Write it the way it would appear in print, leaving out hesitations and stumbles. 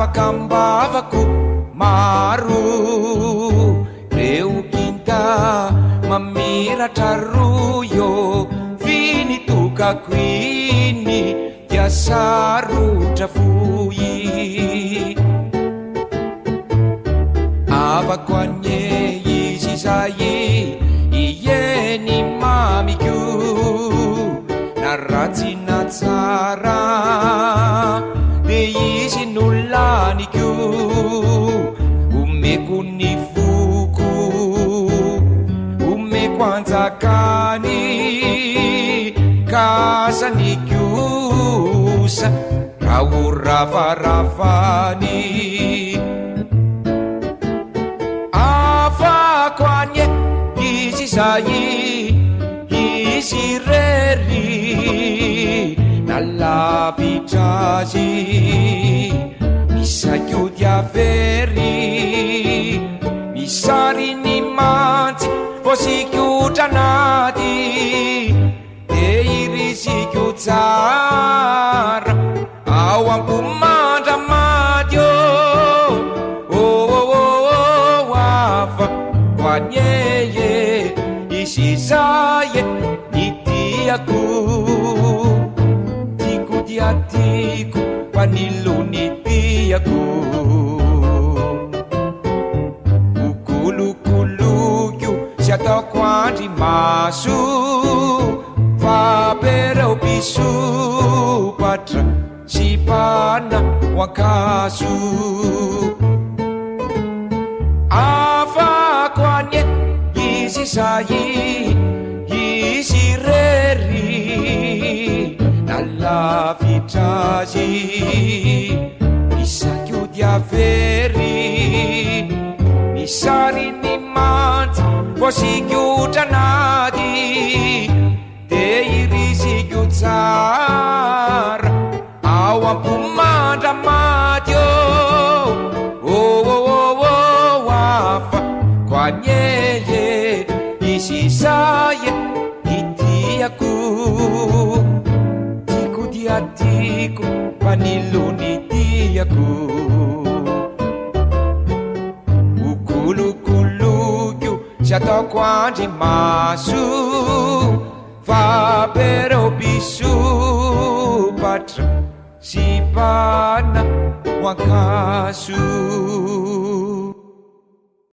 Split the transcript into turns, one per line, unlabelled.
akambavako maro reukinta mamiratra royo vinitokako iny diasarotra foy avako anye izy zay ieny mamiko na ratsy na tsara de izy nolaniko omeko ny foko omeko anjakany kasany kosa raha o ravarafany afako anye izy zay izy rery nalavitrazy misakio diavery misary ny mantsy vosikiotranaty de irizikio tsara ao ampomandra madio afa koanyeye izy zaye nitiako tiko diatiko panilony tiako okolokolokio sy ataoko andry maso fapereo pisopatra sy pana hoakaso afako anye izy zay izy rery nalavitrazy misakio diavery misary ny mantsy vosikiotranaty de irizikio tsara ao ampomandra madio afa koanyeye izy zaye itiako tiko diatiko panilony tiako okolokolokio sy ataoko andry maso fapereo pisopatra sy pana hoakaso